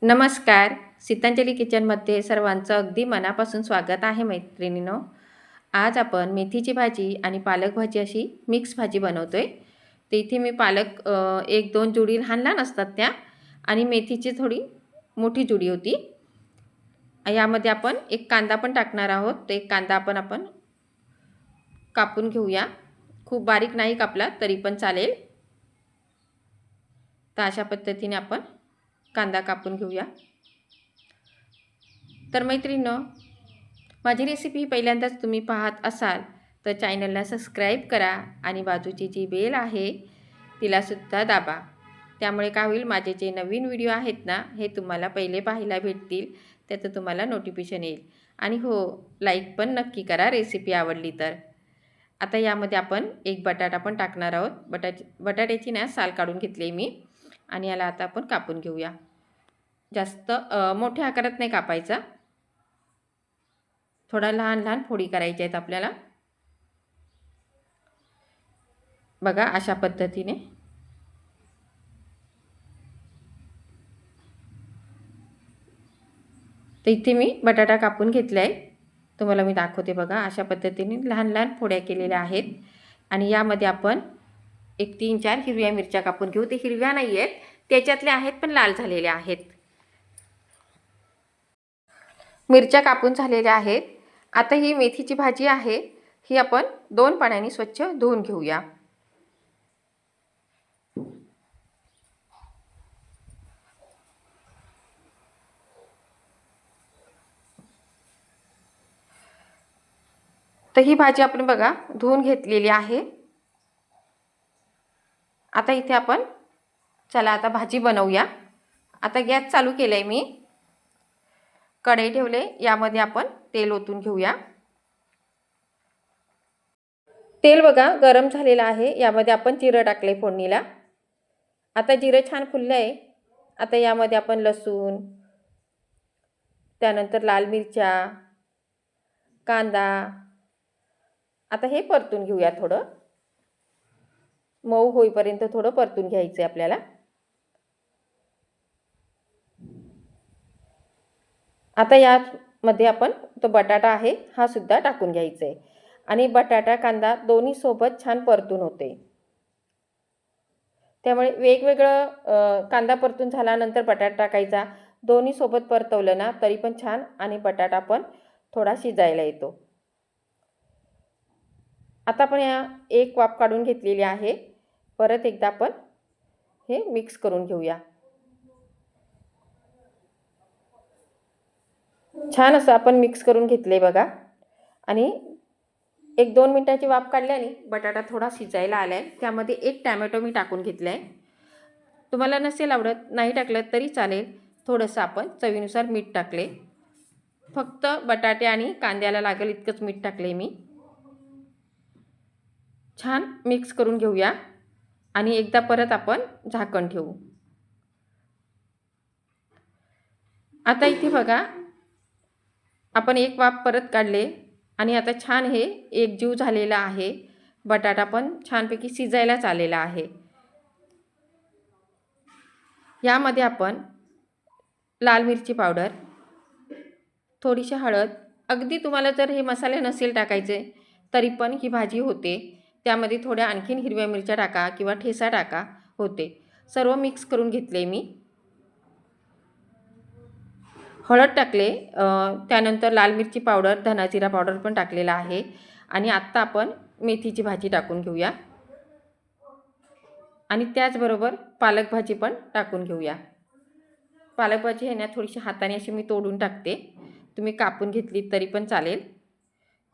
नमस्कार. सीतांजली किचनमध्ये सर्वांचं अगदी मनापासून स्वागत आहे मैत्रिणींनो. आज आपण मेथीची भाजी आणि पालक भाजी अशी मिक्स भाजी बनवतोय. तर इथे मी पालक 1-2 जुडी लहान-लहान असतात त्या आणि मेथीची थोडी मोठी जुडी होती. यामध्ये आपण एक कांदा पण टाकणार आहोत. तर एक कांदा आपण कापून घेऊया. खूप बारीक नाही कापला तरी पण चालेल. तर अशा पद्धतीने आपण कांदा कापून घेऊया. तर मैत्रिणींनो, माझी रेसिपी पहिल्यांदाच तुम्ही पाहत असाल तर चॅनलला सबस्क्राईब करा आणि बाजूची जी बेल आहे तिलासुद्धा दाबा. त्यामुळे काय होईल, माझे जे नवीन व्हिडिओ आहेत ना हे तुम्हाला पहिले पाहायला भेटतील, त्याचं तुम्हाला नोटिफिकेशन येईल. आणि हो, लाईक पण नक्की करा रेसिपी आवडली तर. आता यामध्ये आपण एक बटाटा पण टाकणार आहोत. बटाट्याची ना साल काढून घेतली मी आणि याला आता आपण कापून घेऊया. जास्त मोठ्या आकारात नाही कापायचा, थोडा लहान लहान फोडी करायच्या आहेत आपल्याला. बघा अशा पद्धतीने. तर इथे मी बटाटा कापून घेतला आहे, तुम्हाला मी दाखवते. बघा अशा पद्धतीने लहान लहान फोड्या केलेल्या आहेत. आणि यामध्ये आपण एक 3-4 हिरव्या मिरच्या कापून घेऊ. ते हिरव्या नाही आहेत, त्याच्यातल्या आहेत पण लाल झालेल्या आहेत. मिरच्या कापून झालेल्या आहेत. आता ही मेथीची भाजी आहे, ही आपण 2 पाण्याने स्वच्छ धुवून घेऊया. तर ही भाजी आपण बघा धुवून घेतलेली आहे. आता इथे आपण चला आता भाजी बनवूया. आता गॅस चालू केलाय मी, कढई ठेवले, यामध्ये आपण तेल ओतून घेऊया. तेल बघा गरम झालेलं आहे. यामध्ये आपण जिरं टाकले फोडणीला. आता जिरं छान फुललं आहे. आता यामध्ये आपण लसूण, त्यानंतर लाल मिरच्या, कांदा, आता हे परतून घेऊया. थोडं मऊ होईपर्यंत थोडं परतून घ्यायचं आहे आपल्याला. आता यामध्ये आपण तो बटाटा आहे हा सुद्धा टाकून घ्यायचा आहे आणि बटाटा कांदा दोन्ही सोबत छान परतून होते. त्यामुळे वेगवेगळं कांदा परतून झाल्यानंतर बटाटा टाकायचा. दोन्ही सोबत परतवलं ना तरी पण छान आणि बटाटा पण थोडा शिजायला येतो. आता आपण एक वाफ काढून घेतलेली आहे. परत एकदा आपण हे मिक्स करून घेऊया. छान असं आपण मिक्स करून घेतले बघा. आणि 1-2 मिनिटाची वाफ काढल्याने बटाटा थोडा शिजायला आला आहे. त्यामध्ये एक टॅमॅटो मी टाकून घेतला आहे. तुम्हाला नसेल आवडत नाही टाकलं तरी चालेल. थोडंसं आपण चवीनुसार मीठ टाकले. फक्त बटाटे आणि कांद्याला लागेल इतकंच मीठ टाकले मी. छान मिक्स करून घेऊया आणि एकदा परत आपण झाकण ठेवू. आता इथे बघा आपण एक वाफ परत काढले आणि आता छान हे एकजीव झालेला आहे. बटाटा पण छानपैकी शिजायलाच आलेला आहे. यामध्ये आपण लाल मिरची पावडर, थोडीशी हळद, अगदी तुम्हाला जर हे मसाले नसेल टाकायचे तरी पण ही भाजी होते. त्यामध्ये थोड्या आणखीन हिरव्या मिरच्या टाका किंवा ठेचा टाका, होते. सर्व मिक्स करून घेतले मी. हळद टाकले, त्यानंतर लाल मिरची पावडर, धना जिरा पावडर पण टाकलेला आहे. आणि आत्ता आपण मेथीची भाजी टाकून घेऊया आणि त्याचबरोबर पालक भाजी पण टाकून घेऊया. पालक भाजी आहे ना थोडीशी हाताने अशी मी तोडून टाकते. तुम्ही कापून घेतली तरी पण चालेल.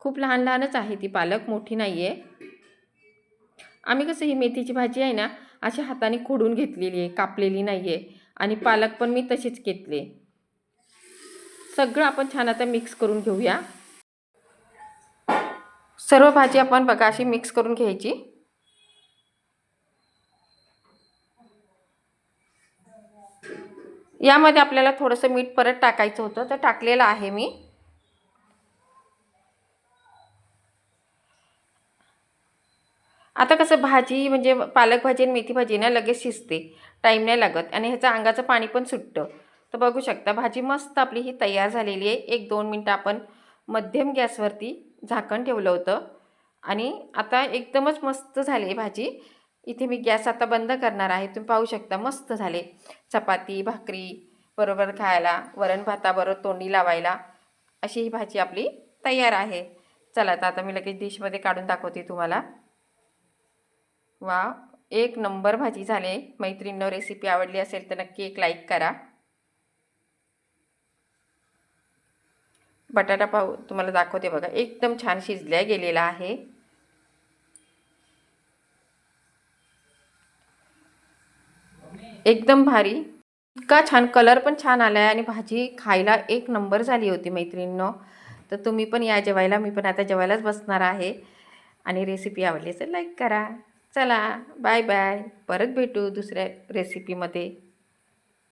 खूप लहान लहानच आहे ती पालक, मोठी नाही आहे. आम्ही कसं ही मेथीची भाजी आहे ना अशी हाताने खोडून घेतलेली आहे, कापलेली नाही आहे. आणि पालक पण मी तशीच घेतले. सगळं आपण छान आता मिक्स करून घेऊया. सर्व भाजी आपण बघा अशी मिक्स करून घ्यायची. यामध्ये आपल्याला थोडंसं मीठ परत टाकायचं होतं, तर टाकलेलं आहे मी. आता कसं भाजी म्हणजे पालक भाजी आणि मेथी भाजी ना लगेच शिजते, टाईम नाही लागत आणि ह्याचं अंगाचं पाणी पण सुटतं. तर बघू शकता भाजी मस्त आपली ही तयार झालेली आहे. 1-2 मिनटं आपण मध्यम गॅसवरती झाकण ठेवलं होतं आणि आता एकदमच मस्त झाली आहे भाजी. इथे मी गॅस आता बंद करणार आहे. तुम्ही पाहू शकता मस्त झाले. चपाती भाकरी बरोबर खायला, वरण भाताबरोबर तोंडी लावायला अशी ही भाजी आपली तयार आहे. चला तर आता मी लगेच डिशमध्ये काढून दाखवते तुम्हाला. वाव, एक नंबर भाजी झाली. मैत्रिणींनो, रेसिपी आवडली असेल तर नक्की एक लाईक करा. बटाटा पाव तुम्हाला दाखवते बघा, एकदम छान शिजल्या गेलेला आहे. एकदम भारी, इतका छान कलर पण छान आला आहे आणि भाजी खायला एक नंबर झाली होती मैत्रिणींनो. तर तुम्ही पण या जेवायला. मी पण आता जेवायलाच बसणार आहे. आणि रेसिपी आवडली असेल लाईक करा. चला बाय बाय, परत भेटू दुसऱ्या रेसिपीमध्ये.